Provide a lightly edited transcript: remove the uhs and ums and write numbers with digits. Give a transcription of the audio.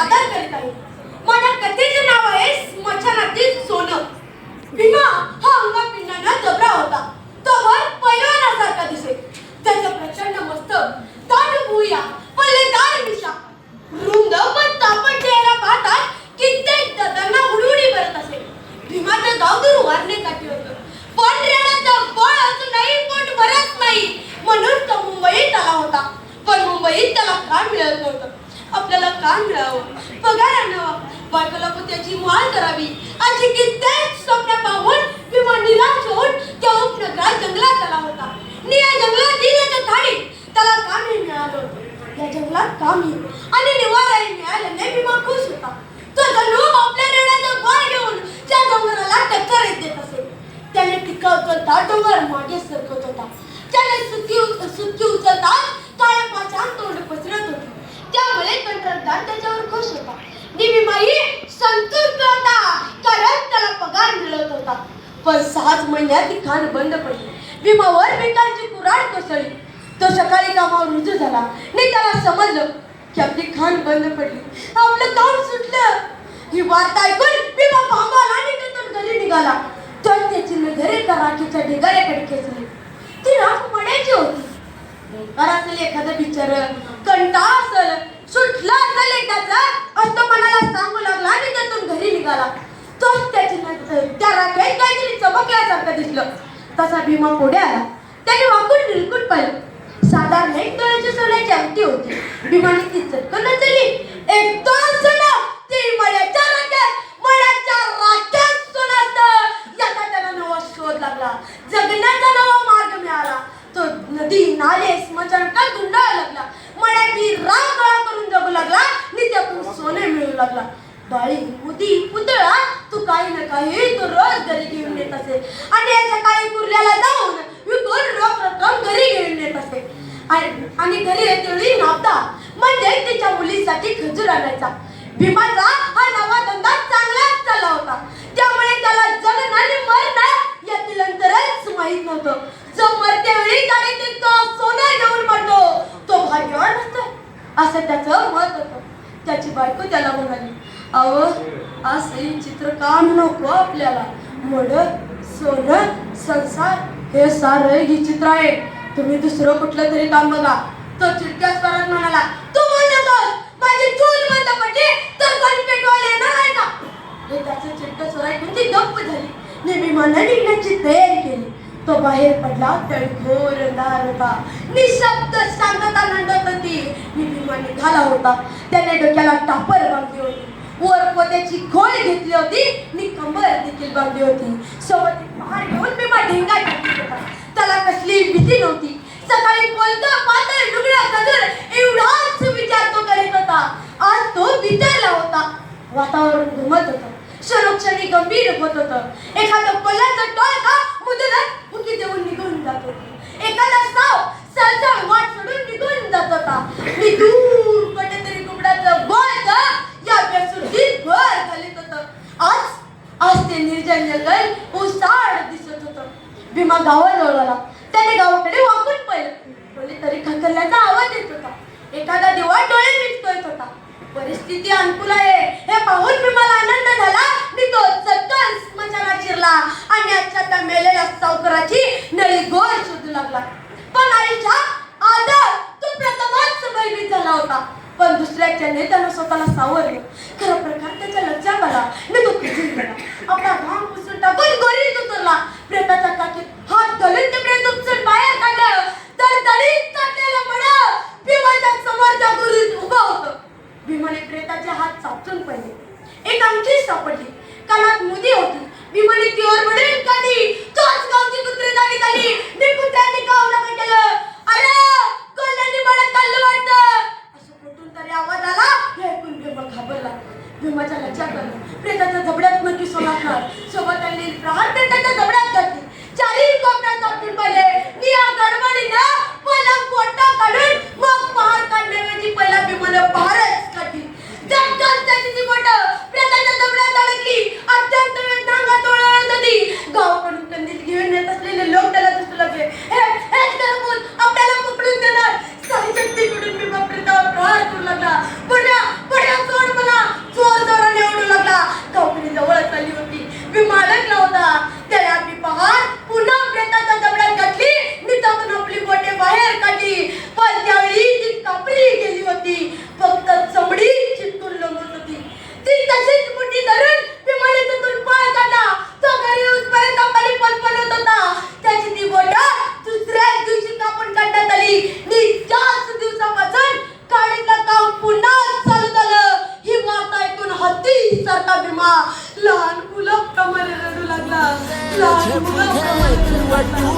सादर करीत आहे. माझ्या कथेचे नाव आहे स्मशानातील सोनं. भीमा हा अंगापिंडानं जबरा होता. तो भर पैलवानासारखा दिसे. त्याचं प्रचंड मस्तक, दाट भुवया, पल्लेदार मिशा, रुंद पण तापट चेहरा पाहता कित्येक दादांना उडीउडी भरत असे. भीमाचं गाव दूर वारणे काठी होतं, पण रेड्याचं बळ अजूनही पोट भरत नाही म्हणून तो मुंबईत आला होता. पण मुंबईत त्याला काम मिळत नव्हतं. आपल्याला काम मिळावं, पगार आणावा, बायकोला त्याची माळ करावी अशी कित्येक स्वप्न पाहून भीमा निराश होऊन त्या उपनगरात जंगलात आला होता. आणि या जंगलातील एका खाडीत त्याला कामही मिळालं होतं. या जंगलात कामही आणि निवाराही मिळाल्याने भीमा खुश होता. तो जणू आपल्या रेड्याचं बळ घेऊन त्या डोंगराला टक्कर देत असे. त्याने टिकाव करता डोंगर मागे सरकत होता. त्याने सुटकी उचलतात काळ्या पाचान तोंड पसरत होती. त्यामुळे कंत्राटदार त्याच्यावर खुश होता. भीमाही संतुष्ट होता, कारण त्याला पगार मिळत होता. पण 6 महिन्यात ती खाण बंद पडली. भीमावर बेकारची कुऱ्हाड कोसळली. तो सकाळी कामावर रुजू झाला आणि त्याला समजलं की आपली खाण बंद पडली, आपलं काम सुटलं. ही वार्ता ऐकून भीमा भांबाला आणि तिथून घरी निघाला. तर त्याची नजर एका राखीच्या ढिगाऱ्याकडे खेचली. ती राख मड्याची होती. असेल एखादं बिचार कंटाळ असेल, सुटला असेल एखादा असं मनाला सांगू लागला आणि त्यातून घरी निघाला. तोच त्याची त्या राखेत काहीतरी चमकल्यासारखं दिसलं. तसा भीमा पुढे आला. त्याने वाकून निरखून पाहिलं. साधारण 1 तोळ्याची सोन्याची अंगठी होती. भीमाने ती चटकन उचलली. 1 तोळा सोनं, ती मड्याच्या राख्यात सोनं असतं याचा त्याला नवा शोध लागला. जगण्याचा नवा मार्ग मिळाला. तो नदी, नाले, स्मशानकात गुंडाळा लागला. मड्याची राख गोळा करून जगू लागला आणि त्यातून सोने मिळू लागला. डाळी, मुदी, पुतळा तू काही ना काही तो रोज घरी घेऊन येत असे आणि सकाळी कुर्ल्याला जाऊन विकून रोख रक्कम घरी घेऊन येत असे. आणि घरी येतेवेळी नापदा म्हणजे तिच्या मुलीसाठी खजूर आणायचा. भीमाचा हा नवा धंदा चांगलाच चालला होता. त्यामुळे त्याला जगणं आणि मरणं यातील अंतरच माहीत नव्हतं. जो मरतेवेळी गाडीतील तो सोनं घेऊन मरतो तो भाग्यवान असतो असं त्याचं मत होतं. त्याची बायको त्याला म्हणाली, अहो असं चित्र काम नको आपल्याला. मड, सोनं, संसार हे सारं ही चित्र आहे. तुम्ही दुसरं कुठलं तरी काम बघा. तो चिडक्या स्वरात म्हणाला, तू म्हणतोस माझी चूल बंद पडली तर कोणी पेटवायला येणार आहे का? हे त्याचं चिडकं स्वर ऐकून ती गप्प झाली. भीमानं निघण्याची तयारी केली. तो बाहेर पडला तर घोर अंधार होता. निशब्द शांतता नांदत होती. भीमा निघाला होता. त्याने डोक्याला टापर बांधली होती, वर पोत्याची खोल घेतली होती आणि कंबर देखील बांधली होती. सोबत पहाड घेऊन भीमा ढेंगा टाकत होता. त्याला कसली भीती नव्हती. सकाळी बोलतो पातळ लुगड्या खजूर एवढाच विचार तो करीत होता. आज तो विचारला होता. वातावरण घुमत होतं. क्षणोक्षणी गंभीर होत होतं. एखादं कोल्ह्याचं टोळका मुदरत उकी देऊन निघून जात होती. एखादा साव सळसळ वाट सोडून निघून जात होता. मी दूर कुठेतरी कुबडाचं गोळचं या बेसुधीत भर घालीत होतं. आज ते निर्जन जंगल उसाड दिसत होतं. भीमा गावाजवळ आला. त्याने गावाकडे वाकून पाहिलं. कोणीतरी खकरल्याचा आवाज येत होता. एखादा दिवा डोळे मिचकत होता. परिस्थिती अनुकूल आहे हे पाहून भीमाला आनंद झाला आणि तो चटकन स्मशानात शिरला आणि आजच्या त्या मेलेल्या सावकाराची नळी गोळ शोधू लागला. पण आईच्या आदर तो प्रथमच भयभीत झाला होता. पण दुसऱ्याच्याने त्यानं स्वतःला सावरलं. खरा प्रकार त्याच्या लक्षात आला आणि तो खचून गेला. आपला घाम पुसून टाकून गोरीत उतरला. प्रेताच्या काठीत हात घालून ते प्रेत उपसून बाहेर काढलं तर दडीत चाटलेलं मड भीमाच्या समोरच्या गोरीत उभं होतं. भीमाने प्रेताचे हात चापसून पाहिले. एक अंगठी सापडली. कानात मुदी होती. भीमाने ती ओरबडून काढली. तोच गावची कुत्री जागी झाली. मी कुत्र्याने गावला काय केलं? अरे कोल्ह्याने मला खाल्लं वाटतं असं कुठून तरी आवाज आला. हे ऐकून भीमा घाबरला. भीमाच्या लक्षात आलं प्रेताच्या जबड्यात नक्की सोनं असणार. सोबत आलेली प्रहार प्रेताच्या जबड्यात घातली. चारही कोपऱ्यात चापटून पाहिले. या गडबडीनं पहिला पोटा काढून मग पहार काढण्याऐवजी पहिला भीमानं पहारच काढली. झटकन त्याची ती बोटं प्रेताच्या जबड्यात अडकली. अत्यंत वेदनांगात ओळखत होती. गावाकडून कंदील घेऊन येत असलेले लोक त्याला दिसू लागले. आपल्याला पकडून देणार. सारी शक्तीकडून भीमा प्रेतावर प्रहार करू लागला. पड्या सोड मला मा लहान मुलं प्रमाणे रडू लागला लहान मुलं प्रमाणे रडू लागला